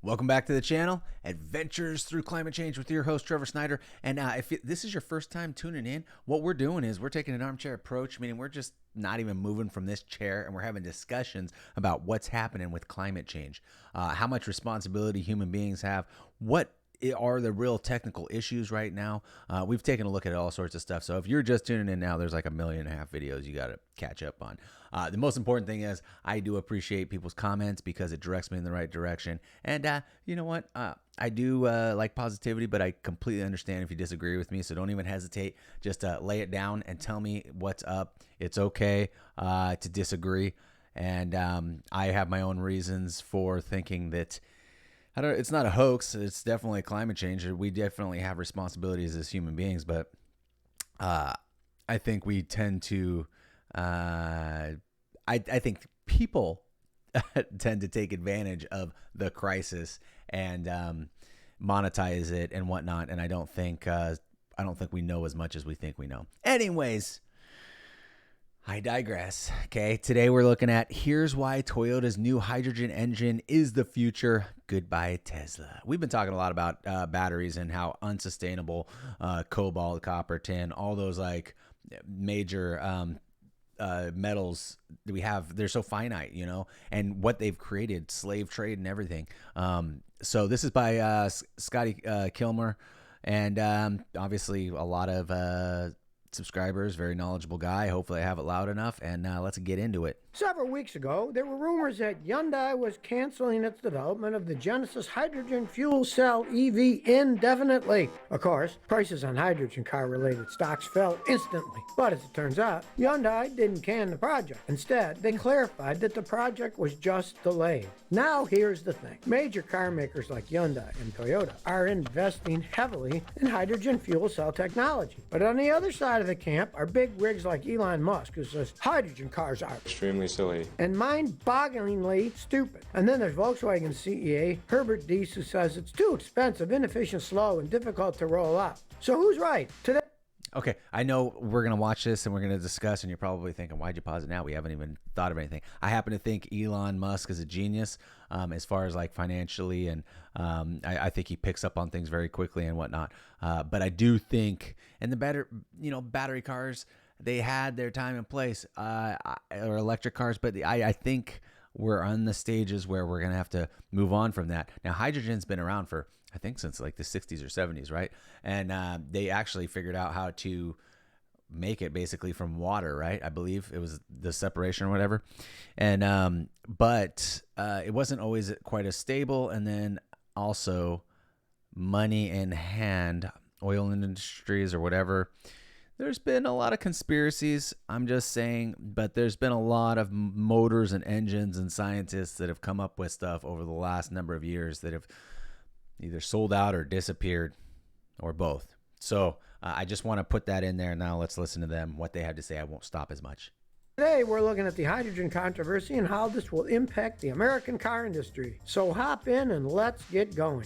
Welcome back to the channel, Adventures Through Climate Change with your host, Trevor Snyder. And if this is your first time tuning in, what we're doing is we're taking an armchair approach, meaning we're just not even moving from this chair, and we're having discussions about what's happening with climate change, how much responsibility human beings have, what are the real technical issues right now. We've taken a look at all sorts of stuff. So if you're just tuning in now, there's like 1.5 million videos you got to catch up on. The most important thing is I do appreciate people's comments because it directs me in the right direction. And you know what? I do like positivity, but I completely understand if you disagree with me. So don't even hesitate. Just lay it down and tell me what's up. It's okay to disagree. And I have my own reasons for thinking that it's not a hoax. It's definitely climate change. We definitely have responsibilities as human beings, but I think we tend to, I think people tend to take advantage of the crisis and monetize it and whatnot. And I don't think we know as much as we think we know. Anyways, I digress. Okay, today we're looking at here's why Toyota's new hydrogen engine is the future. Goodbye, Tesla. We've been talking a lot about batteries and how unsustainable cobalt, copper, tin, all those like major metals that we have, they're so finite, you know, and what they've created, slave trade and everything. So this is by Scotty Kilmer, and obviously a lot of subscribers, very knowledgeable guy. Hopefully I have it loud enough, and let's get into it. Several weeks ago, there were rumors that Hyundai was canceling its development of the Genesis hydrogen fuel cell EV indefinitely. Of course, prices on hydrogen car-related stocks fell instantly. But as it turns out, Hyundai didn't can the project. Instead, they clarified that the project was just delayed. Now here's the thing. Major car makers like Hyundai and Toyota are investing heavily in hydrogen fuel cell technology. But on the other side of the camp are big rigs like Elon Musk, who says hydrogen cars are extremely silly and mind-bogglingly stupid. And then there's Volkswagen CEO Herbert Diess, who says it's too expensive, inefficient, slow, and difficult to roll out. So who's right? Today. Okay, I know we're going to watch this and we're going to discuss, and you're probably thinking, why'd you pause it now? We haven't even thought of anything. I happen to think Elon Musk is a genius as far as like financially, and I think he picks up on things very quickly and whatnot. But I do think, and the battery cars, they had their time and place, or electric cars, but I think we're on the stages where we're going to have to move on from that. Now, hydrogen's been around for, I think, since like the 60s or 70s, right? And they actually figured out how to make it basically from water, right? I believe it was the separation or whatever. And but it wasn't always quite as stable. And then also money in hand, oil industries or whatever. There's been a lot of conspiracies, I'm just saying, but there's been a lot of motors and engines and scientists that have come up with stuff over the last number of years that have either sold out or disappeared or both. So I just want to put that in there. Now let's listen to them, what they have to say. I won't stop as much. Today, we're looking at the hydrogen controversy and how this will impact the American car industry. So hop in and let's get going.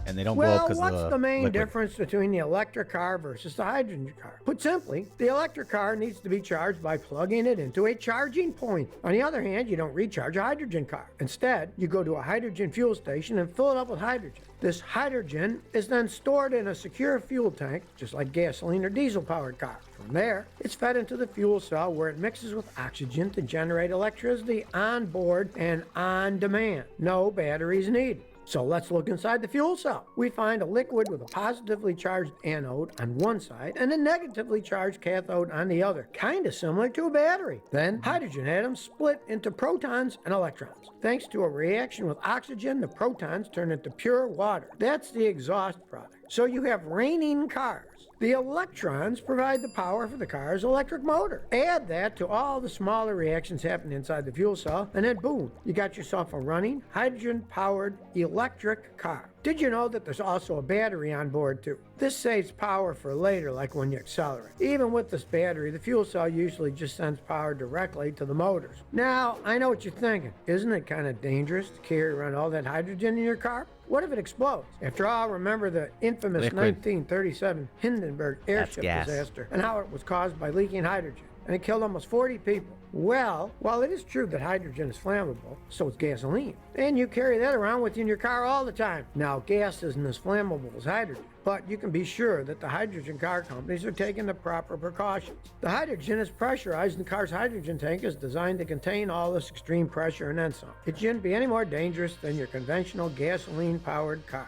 And they don't blow up because what's the main liquid. difference between the electric car versus the hydrogen car? Put simply, the electric car needs to be charged by plugging it into a charging point. On the other hand, you don't recharge a hydrogen car. Instead, you go to a hydrogen fuel station and fill it up with hydrogen. This hydrogen is then stored in a secure fuel tank, just like gasoline or diesel-powered cars. From there, it's fed into the fuel cell where it mixes with oxygen to generate electricity on board and on demand. No batteries needed. So let's look inside the fuel cell. We find a liquid with a positively charged anode on one side and a negatively charged cathode on the other, kind of similar to a battery. Then hydrogen atoms split into protons and electrons. Thanks to a reaction with oxygen, the protons turn into pure water. That's the exhaust product. So you have raining cars. The electrons provide the power for the car's electric motor. Add that to all the smaller reactions happening inside the fuel cell, and then boom, you got yourself a running, hydrogen-powered electric car. Did you know that there's also a battery on board too? This saves power for later, like when you accelerate. Even with this battery, the fuel cell usually just sends power directly to the motors. Now, I know what you're thinking. Isn't it kind of dangerous to carry around all that hydrogen in your car? What if it explodes? After all, remember the infamous Liquid. 1937 Hindenburg airship disaster and how it was caused by leaking hydrogen. and it killed almost 40 people. Well, while it is true that hydrogen is flammable, so is gasoline. And you carry that around with you in your car all the time. Now, gas isn't as flammable as hydrogen, but you can be sure that the hydrogen car companies are taking the proper precautions. The hydrogen is pressurized, and the car's hydrogen tank is designed to contain all this extreme pressure and then some. It shouldn't be any more dangerous than your conventional gasoline-powered car.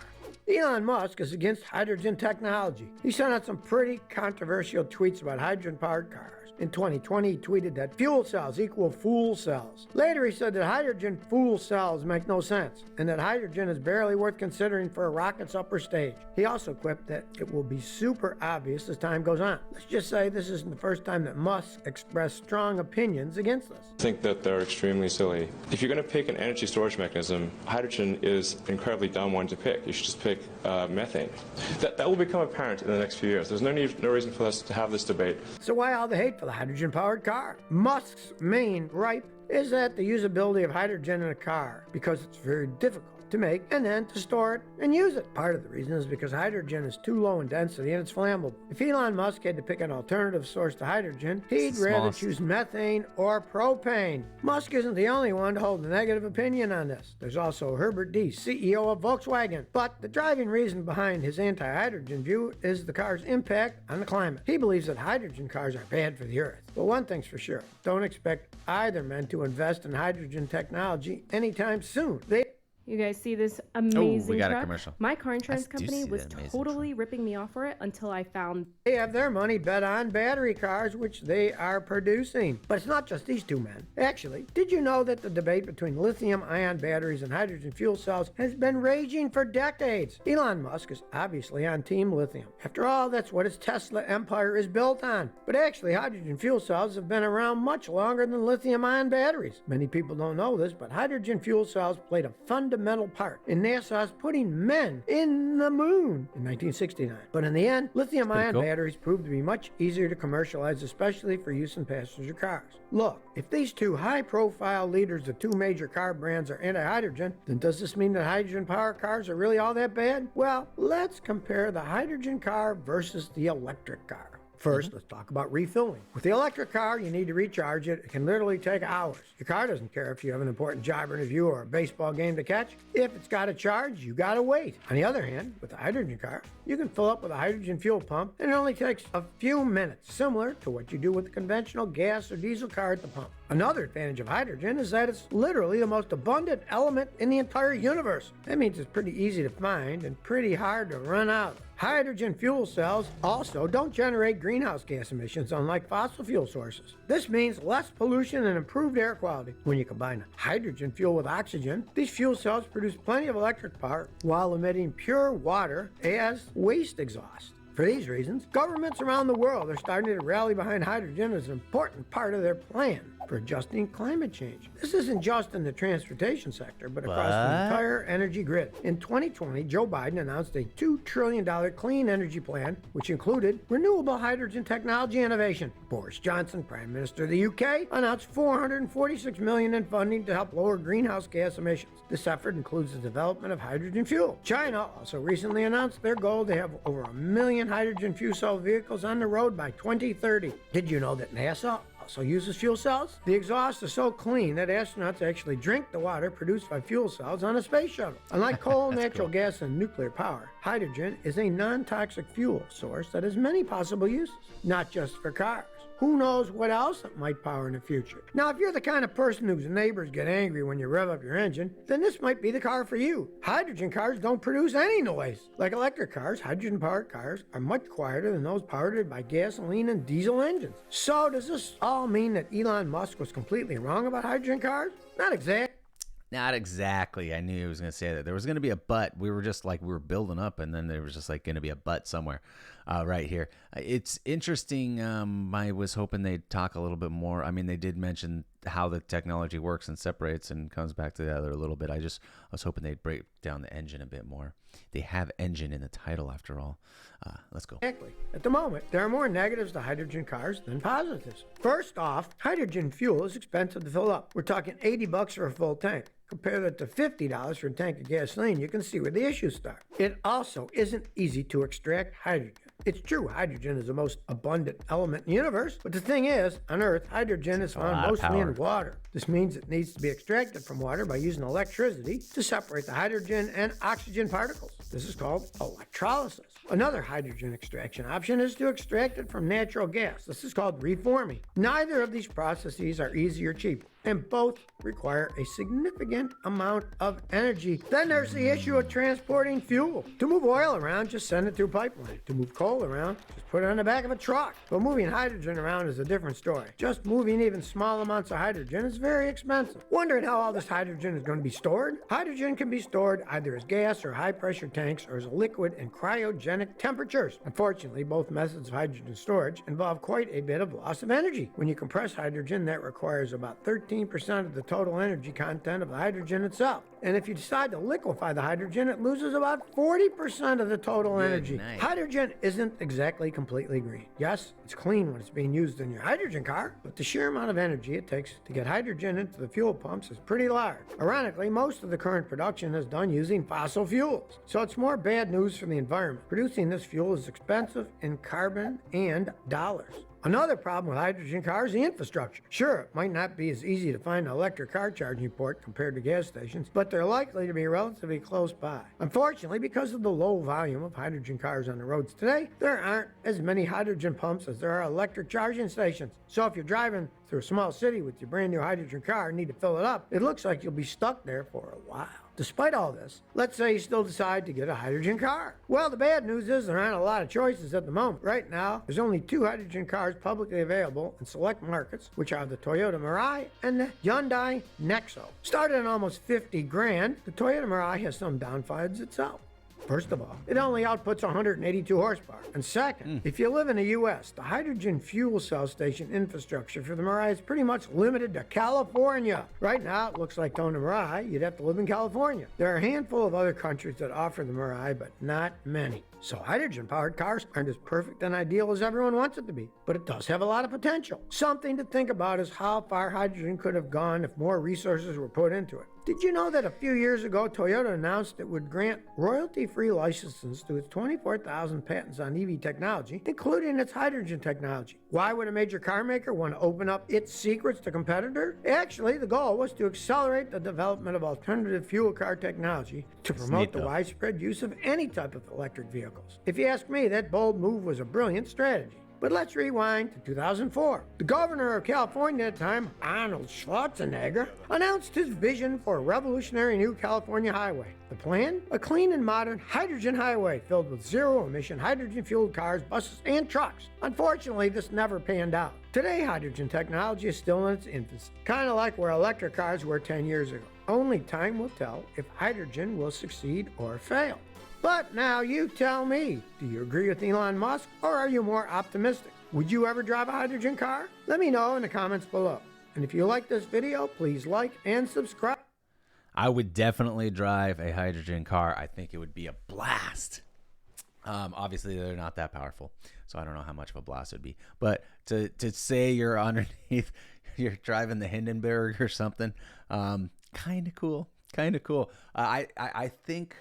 Elon Musk is against hydrogen technology. He sent out some pretty controversial tweets about hydrogen-powered cars. In 2020, he tweeted that fuel cells equal fool cells. Later, he said that hydrogen fuel cells make no sense, and that hydrogen is barely worth considering for a rocket's upper stage. He also quipped that it will be super obvious as time goes on. Let's just say this isn't the first time that Musk expressed strong opinions against this. I think that they're extremely silly. If you're going to pick an energy storage mechanism, hydrogen is an incredibly dumb one to pick. You should just pick methane. That will become apparent in the next few years. There's no reason for us to have this debate. So why all the hate for the hydrogen-powered car? Musk's main gripe is that the usability of hydrogen in a car, because it's very difficult to make and then to store it and use it. Part of the reason is because hydrogen is too low in density and it's flammable. If Elon Musk had to pick an alternative source to hydrogen, he'd rather choose methane or propane. Musk isn't the only one to hold a negative opinion on this. There's also Herbert Diess, CEO of Volkswagen. But the driving reason behind his anti-hydrogen view is the car's impact on the climate. He believes that hydrogen cars are bad for the Earth. But one thing's for sure, don't expect either men to invest in hydrogen technology anytime soon. You guys see this amazing we got truck? a commercial. My car insurance I do company see was that amazing totally ripping me off for it until I found... They have their money bet on battery cars, which they are producing. But it's not just these two men. Actually, did you know that the debate between lithium-ion batteries and hydrogen fuel cells has been raging for decades? Elon Musk is obviously on Team Lithium. After all, that's what his Tesla empire is built on. But actually, hydrogen fuel cells have been around much longer than lithium-ion batteries. Many people don't know this, but hydrogen fuel cells played a fundamental part in NASA's putting men in the moon in 1969. But in the end, lithium-ion batteries proved to be much easier to commercialize, especially for use in passenger cars. Look, if these two high-profile leaders of two major car brands are anti-hydrogen, then does this mean that hydrogen-powered cars are really all that bad? Well, let's compare the hydrogen car versus the electric car. First, let's talk about refilling. With the electric car, you need to recharge it. It can literally take hours. Your car doesn't care if you have an important job interview or a baseball game to catch. If it's got a charge, you gotta wait. On the other hand, with the hydrogen car, you can fill up with a hydrogen fuel pump, and it only takes a few minutes, similar to what you do with a conventional gas or diesel car at the pump. Another advantage of hydrogen is that it's literally the most abundant element in the entire universe. That means it's pretty easy to find and pretty hard to run out of. Hydrogen fuel cells also don't generate greenhouse gas emissions, unlike fossil fuel sources. This means less pollution and improved air quality. When you combine hydrogen fuel with oxygen, these fuel cells produce plenty of electric power while emitting pure water as waste exhaust. For these reasons, governments around the world are starting to rally behind hydrogen as an important part of their plan for adjusting climate change. This isn't just in the transportation sector, but across the entire energy grid. In 2020, Joe Biden announced a $2 trillion clean energy plan, which included renewable hydrogen technology innovation. Boris Johnson, Prime Minister of the UK, announced $446 million in funding to help lower greenhouse gas emissions. This effort includes the development of hydrogen fuel. China also recently announced their goal to have over 1 million hydrogen fuel cell vehicles on the road by 2030. Did you know that NASA also uses fuel cells? The exhaust is so clean that astronauts actually drink the water produced by fuel cells on a space shuttle. Unlike coal, natural gas, and nuclear power, hydrogen is a non-toxic fuel source that has many possible uses, not just for cars. Who knows what else it might power in the future? Now, if you're the kind of person whose neighbors get angry when you rev up your engine, then this might be the car for you. Hydrogen cars don't produce any noise. Like electric cars, hydrogen-powered cars are much quieter than those powered by gasoline and diesel engines. So does this all mean that Elon Musk was completely wrong about hydrogen cars? Not exactly. Not exactly. I knew he was going to say that. There was going to be a but. We were building up, and then there was just like going to be a but somewhere right here. It's interesting. I was hoping they'd talk a little bit more. I mean, they did mention how the technology works and separates and comes back to the other a little bit. I was hoping they'd break down the engine a bit more. They have engine in the title after all. Let's go. Exactly. At the moment, there are more negatives to hydrogen cars than positives. First off, hydrogen fuel is expensive to fill up. We're talking $80 for a full tank. Compare that to $50 for a tank of gasoline, you can see where the issues start. It also isn't easy to extract hydrogen. It's true, hydrogen is the most abundant element in the universe, but the thing is, on Earth, hydrogen is found mostly in water. This means it needs to be extracted from water by using electricity to separate the hydrogen and oxygen particles. This is called electrolysis. Another hydrogen extraction option is to extract it from natural gas. This is called reforming. Neither of these processes are easy or cheap, and both require a significant amount of energy. Then there's the issue of transporting fuel. To move oil around, just send it through pipeline. To move coal around, just put it on the back of a truck. But moving hydrogen around is a different story. Just moving even small amounts of hydrogen is very expensive. Wondering how all this hydrogen is going to be stored? Hydrogen can be stored either as gas or high-pressure tanks or as a liquid in cryogenic temperatures. Unfortunately, both methods of hydrogen storage involve quite a bit of loss of energy. When you compress hydrogen, that requires about 13% of the total energy content of the hydrogen itself. And if you decide to liquefy the hydrogen, it loses about 40% of the total energy. Night. Hydrogen isn't exactly completely green. Yes, it's clean when it's being used in your hydrogen car, but the sheer amount of energy it takes to get hydrogen into the fuel pumps is pretty large. Ironically, most of the current production is done using fossil fuels, so it's more bad news for the environment. Producing this fuel is expensive in carbon and dollars. Another problem with hydrogen cars is the infrastructure. Sure, it might not be as easy to find an electric car charging port compared to gas stations, but they're likely to be relatively close by. Unfortunately, because of the low volume of hydrogen cars on the roads today, there aren't as many hydrogen pumps as there are electric charging stations. So if you're driving through a small city with your brand new hydrogen car and need to fill it up, it looks like you'll be stuck there for a while. Despite all this, let's say you still decide to get a hydrogen car. Well, the bad news is there aren't a lot of choices at the moment. Right now, there's only 2 hydrogen cars publicly available in select markets, which are the Toyota Mirai and the Hyundai Nexo. Started at almost 50 grand, the Toyota Mirai has some downsides itself. First of all, it only outputs 182 horsepower. And second, if you live in the U.S., the hydrogen fuel cell station infrastructure for the Mirai is pretty much limited to California. Right now, it looks like to own a Mirai, you'd have to live in California. There are a handful of other countries that offer the Mirai, but not many. So hydrogen-powered cars aren't as perfect and ideal as everyone wants it to be, but it does have a lot of potential. Something to think about is how far hydrogen could have gone if more resources were put into it. Did you know that a few years ago, Toyota announced it would grant royalty-free licenses to its 24,000 patents on EV technology, including its hydrogen technology? Why would a major car maker want to open up its secrets to competitors? Actually, the goal was to accelerate the development of alternative fuel car technology to promote the widespread use of any type of electric vehicles. If you ask me, that bold move was a brilliant strategy. But let's rewind to 2004. The governor of California at the time, Arnold Schwarzenegger, announced his vision for a revolutionary new California highway. The plan? A clean and modern hydrogen highway filled with zero-emission hydrogen-fueled cars, buses, and trucks. Unfortunately, this never panned out. Today, hydrogen technology is still in its infancy, kind of like where electric cars were 10 years ago. Only time will tell if hydrogen will succeed or fail. But now you tell me, do you agree with Elon Musk or are you more optimistic? Would you ever drive a hydrogen car? Let me know in the comments below. And if you like this video, please like and subscribe. I would definitely drive a hydrogen car. I think it would be a blast. Obviously, they're not that powerful, so I don't know how much of a blast it would be. But to say you're underneath, you're driving the Hindenburg or something, kind of cool. I think...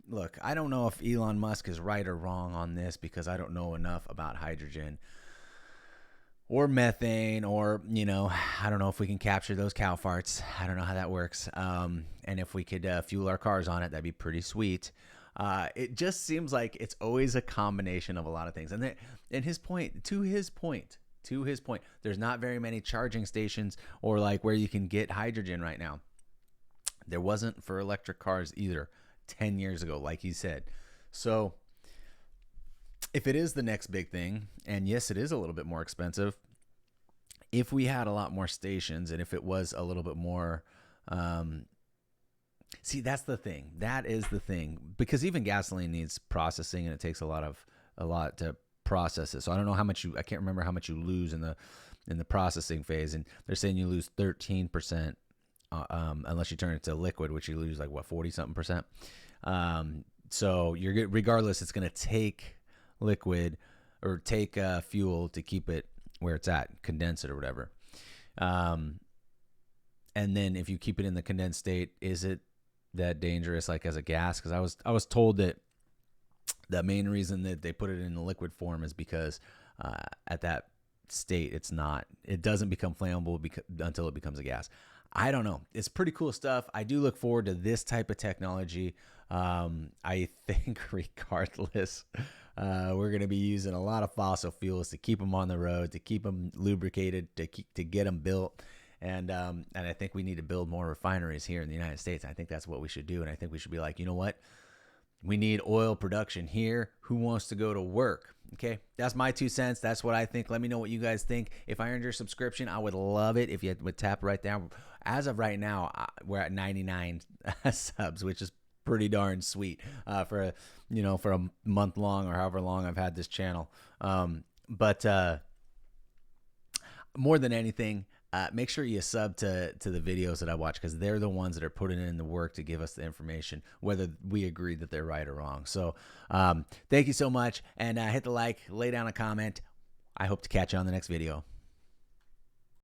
Look, I don't know if Elon Musk is right or wrong on this because I don't know enough about hydrogen or methane or, I don't know if we can capture those cow farts. I don't know how that works. And if we could fuel our cars on it, that'd be pretty sweet. It just seems like it's always a combination of a lot of things. And to his point, there's not very many charging stations or like where you can get hydrogen right now. There wasn't for electric cars either. 10 years ago, like he said. So if it is the next big thing, and yes, it is a little bit more expensive, if we had a lot more stations and if it was a little bit more, see, that's the thing. That is the thing, because even gasoline needs processing and it takes a lot to process it. So I don't know how much I can't remember how much you lose in the processing phase. And they're saying you lose 13%. Unless you turn it to liquid, which you lose like 40-something%. So you're good. Regardless, it's going to take liquid or take fuel to keep it where it's at, condense it or whatever. And And then if you keep it in the condensed state, is it that dangerous like as a gas? Because I was told that the main reason that they put it in the liquid form is because at that state it doesn't become flammable until it becomes a gas. I don't know. It's pretty cool stuff. I do look forward to this type of technology. I think regardless, we're going to be using a lot of fossil fuels to keep them on the road, to keep them lubricated, to get them built. And I think we need to build more refineries here in the United States. I think that's what we should do. And I think we should be like, you know what? We need oil production here. Who wants to go to work? Okay, that's my 2 cents. That's what I think. Let me know what you guys think. If I earned your subscription, I would love it if you would tap right down. As of right now, we're at 99 subs, which is pretty darn sweet for a month long or however long I've had this channel. But more than anything, make sure you sub to the videos that I watch, because they're the ones that are putting in the work to give us the information, whether we agree that they're right or wrong. So thank you so much, and hit the like, lay down a comment. I hope to catch you on the next video.